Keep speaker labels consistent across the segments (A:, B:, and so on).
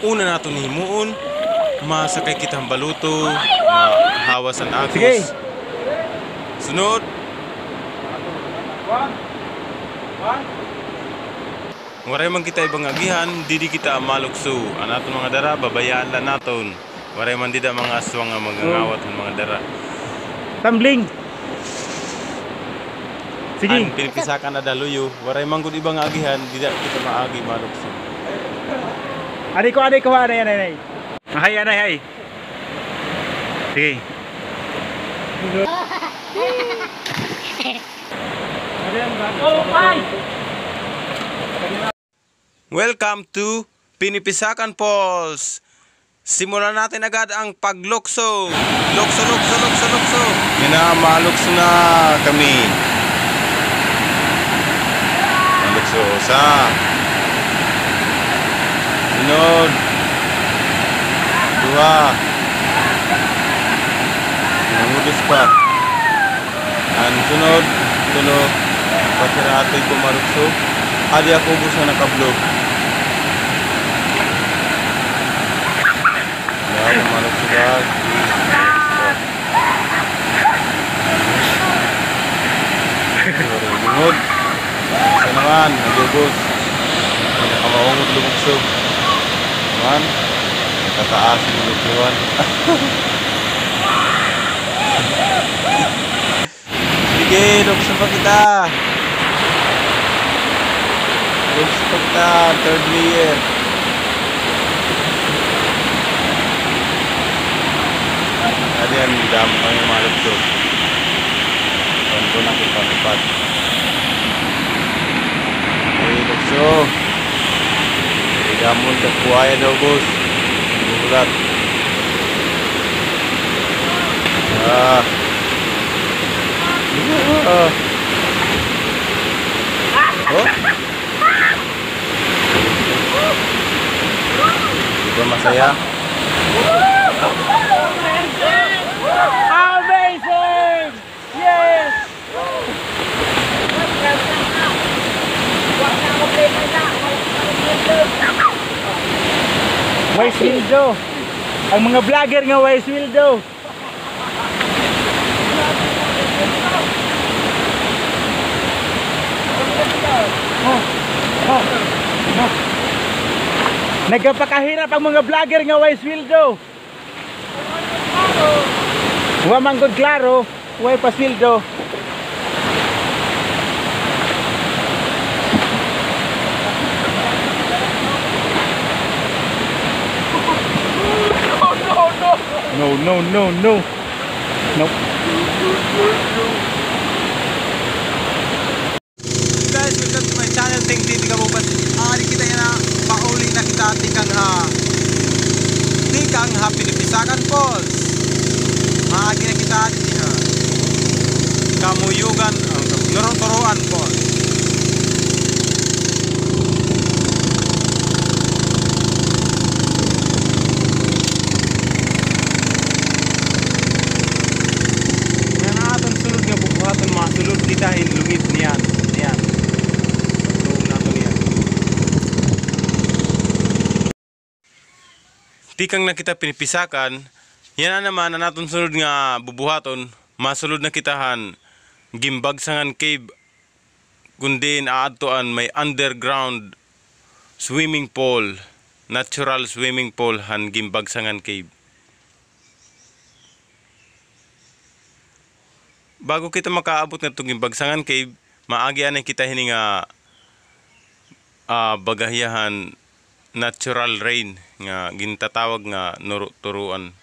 A: una nato ni himuon, masakay kitang baluto, hawasan agos.
B: Sige.
A: Sunod. Waray man kita ibang agihan, didi kita malukso. Ang aton mga dara, babayaan lang naton. Waray man dida mga aswang nga magangawat ang mga dara.
B: Tumbling. Sige.
A: Ang pinipisakan na daluyo, waray man gud ibang agihan, dida kita maagi malukso.
B: Aday ko, anay. Hay. Sige.
A: Welcome to Pinipisakan Falls. Simulan natin agad ang paglukso. Lukso. Yan na, malukso na kami. Malukso sa sunod. Dua. Nangudus pa. Ang sunod. Pasiratoy ko malukso. Adi ako gusto nakablog. Wala akong malukso guys. Lungod. Isa naman, nagugos. Nakamaungot lumukso. Naman, nakataas yung luksuan. Sige, lukso pa kita. Lukso pa kita, third layer. Ada yang dampang yung malukso. Tonto na kita tepat. Oke, lukso. Damon ke kuaya daw, bos. Bulat. Oh. Diba masaya?
B: Amazing! Yes! Wise Wildo. Ang mga vlogger nga Wise Wildo. Nagpakahirap ang mga vlogger nga Wise Wildo. Wa manggod klaro, way pasildo. No. Nope.
A: Guys, welcome to my channel. Thank you ka bubat. Ari kita na pauli na kita tikang Pinipisakan Falls. Maagi na kita diha. Kamuyugan ang Turuan Falls. Yan aton sulod nga bubuhaton masulod kita lungit niyan. Tikang na kita pinipisakan, yan na naman ang naton sunod nga bubuhaton, masulod na kitahan Gimbagsangan Cave, kundin aadtoan may underground swimming pool, natural swimming pool han Gimbagsangan Cave. Bago kita makaabot na itong Gimbagsangan Cave, maagi na kita hininga bagahiyahan natural rain nga gintatawag nga turuan.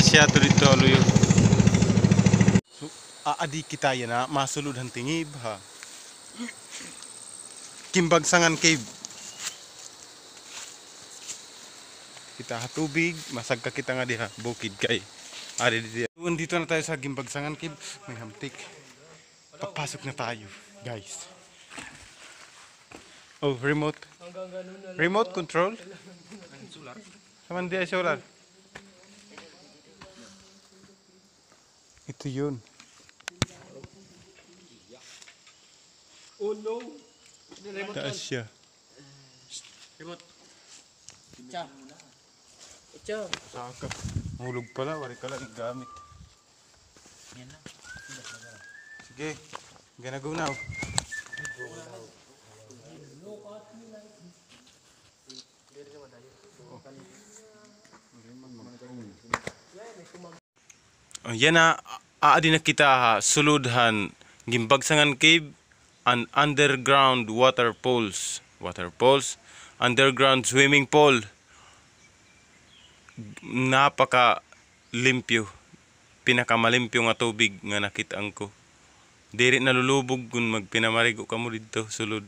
A: siya to dito aluyo. So, aadi kita yan na masulod ang tingib ha. Kimbagsangan cave. Kita hatubig, masagka kita nga diha, bukid kay. Ari dito. Dito na tayo sa Gimbagsangan cave, may hamtik. Papasok na tayo, guys. Oh, remote. Remote control. Saman di ay solar. Ito yun.
C: Oh no.
A: Taas siya.
C: Remote. Icha.
A: Saka. Mahulog pala, wari ka lang igamit. Sige, gonna go now. Oh, yan na, aadi na kita ha, suludhan, Gimbagsangan cave, and underground waterfalls, underground swimming pool. Napaka limpyo, pinakamalimpyo nga tubig nga nakitaan ko. Diri nalulubog kung magpinamarigo ka mo dito sulod.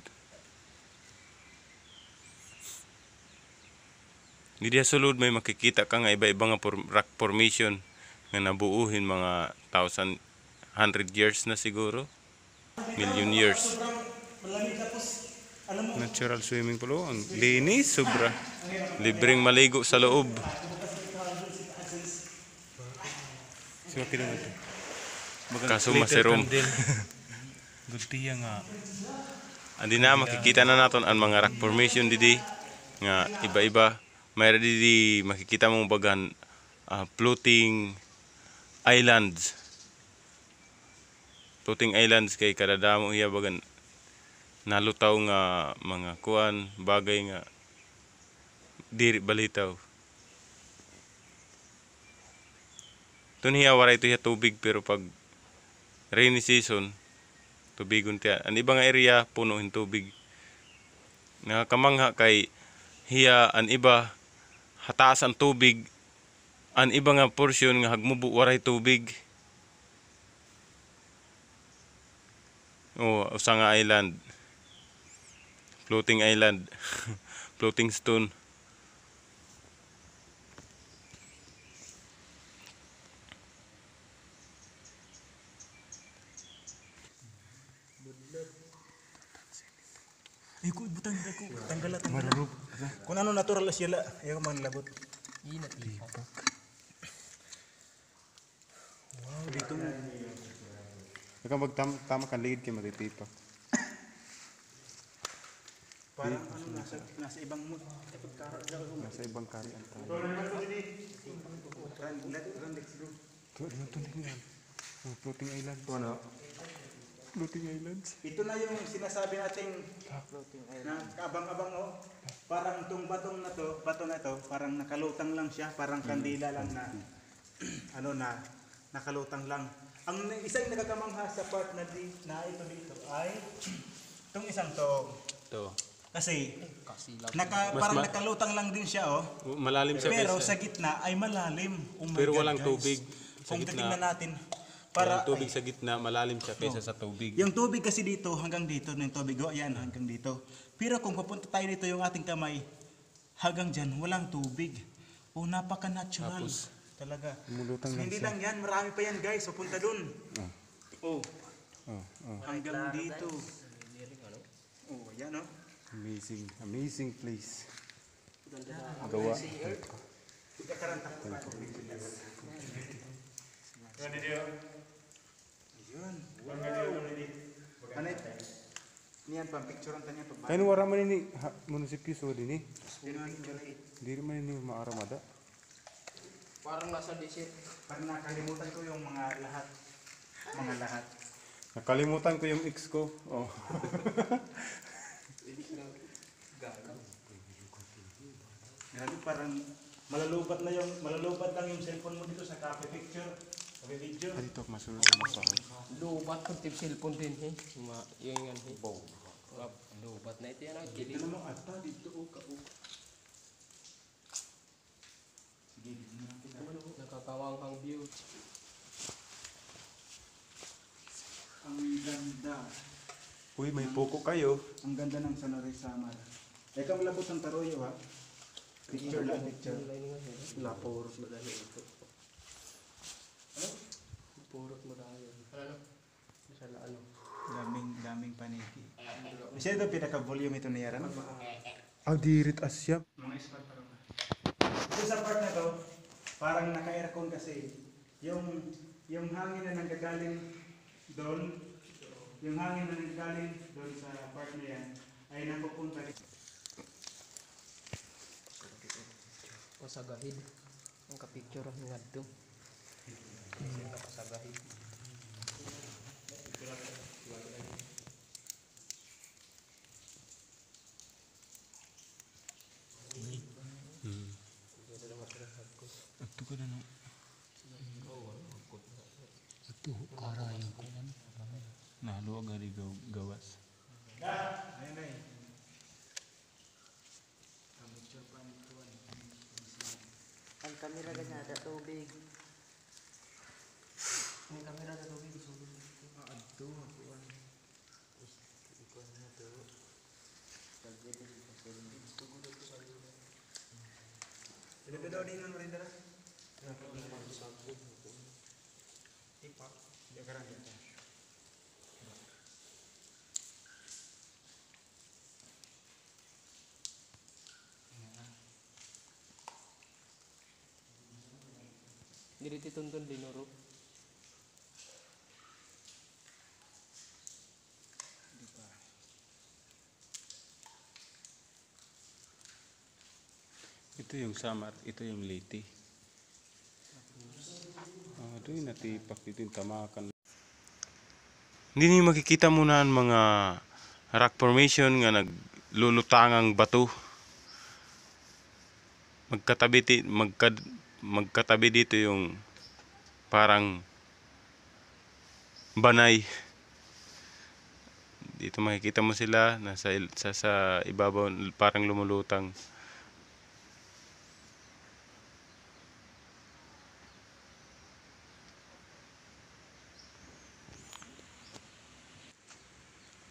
A: Dito sulod may makikita ka nga iba-iba nga rock formation nga nabuuhin mga 100 years na siguro, million years. Natural swimming pool, ang linis sobra. Libreng maligo sa loob. Kaso maserom. Gultiya nga. Andi na makikita na naton ang mga rock formation didi nga iba-iba. Mayroon didi makikita mong bagan floating islands. Floating islands kay kadadamo iya bagan nalutaw nga mga kuan bagay nga diri balitaw. Tunhiya waray ito ya tubig pero pag rainy season tubigon tiya. Ang ibang area puno hin tubig. Nakakamangha kay hiya an iba hataas ang tubig, an iba nga portion nga hagmubo waray tubig. Oh, usa nga island. Floating island. Floating stone.
B: Ay ko butang ko tanggal marurug. Kung ano natural siya ayaw man labot. Lipak. Wow, dito mo.
A: Ikaw magtama kan ligid kay matitipak.
B: Parang ano nasa ibang mood.
A: Nasa ibang karian tayo. Floating island. Ano? Floating islands.
B: Ito na yung sinasabi nating na kabang-abang oh. Parang tong bato na to, parang nakalutang lang siya, parang kandila lang na ano na nakalutang lang. Ang isang nakakamangha sa part na ito dito ay itong isang to.
A: To.
B: Kasi parang nakalutang lang din siya oh.
A: Malalim siya
B: pero sa gitna ay malalim. Oh my
A: pero
B: God,
A: walang
B: guys.
A: tubig. Sa
B: Kung
A: gitna.
B: titingnan natin
A: Para tubig sa gitna, malalim siya kaysa sa tubig.
B: yung tubig kasi dito hanggang dito yung tubig oh, ayan hanggang dito. Pero kung papunta tayo dito yung ating kamay hanggang dyan walang tubig. Oh, napaka-natural.
A: Tapos,
B: talaga.
A: lumulutang lang
B: Hindi
A: siya.
B: lang yan, marami pa yan guys, papunta dun. Oh. Hanggang dito. Oh, ayan oh.
A: Amazing place. Gawa.
B: Ayun. Ano ito? Niyan pa, picture ang tanya to.
A: Kaya wala man ini munisipyo so din eh. Hindi man ini maaramada.
C: Parang nasa desert.
B: Parang nakalimutan ko yung mga lahat. Mga lahat.
A: Nakalimutan ko yung ex ko. Oh.
B: Grabe, parang malalubat lang yung cellphone mo dito sa cafe picture. Cafe video.
A: Dito masulod mo sa
C: Lubat kung tip cellphone din eh. Yung yan eh. Lubat na ito yan.
B: Dito naman ata, dito o ka o. Sige, dito naman.
C: Kawanghang view.
B: Ang ganda.
A: Uy, may puko kayo.
B: Ang ganda ng Sonoray Samar. Ikaw labot ng Taroyo ha. Picture lang, picture.
C: Napurot mo dahil ito. Purot mo dahil. Ano? Masala ano?
B: Daming paniki. Siya ito pinaka-volume ito niya rin.
A: Dirit asyap.
B: Mga spot pa rin. Ito sa part na to, parang naka-aircon kasi yung hangin na nanggagaling doon, yung hangin na nanggagaling doon sa part na yan, ay napupunta rin.
C: Pasagahid. Ang kapicture ang nga ito. Kasi nakasagahid.
A: Ito ko na no.
C: Ito, arayan ko yan.
A: Nahaluag gari gawas.
B: Ayun na eh.
D: Ang kamera ganyan, ada tubig.
C: May kamera na tubig.
B: Ito daw din ang rin dala. Ipak. Hindi ka rin dito.
C: Dili tituntun linuro.
A: Ito yung Samar, ito yung Leyte. Ito yung natipak, ito yung Tamakan. Hindi niyo makikita muna ang mga rock formation nga naglulutangang bato. Magkatabi dito yung parang banay. Dito makikita mo sila sa ibabaw parang lumulutang.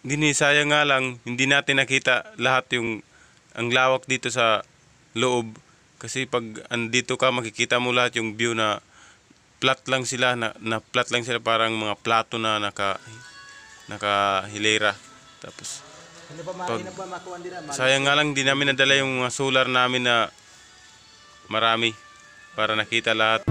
A: Hindi sayang nga lang hindi natin nakita lahat yung ang lawak dito sa loob kasi pag andito ka makikita mo lahat yung view na flat lang sila na flat lang sila parang mga plato na nakahilera. Tapos
B: Hindi pa makuha din na.
A: sayang nga lang di namin nadala yung mga solar namin na marami para nakita lahat.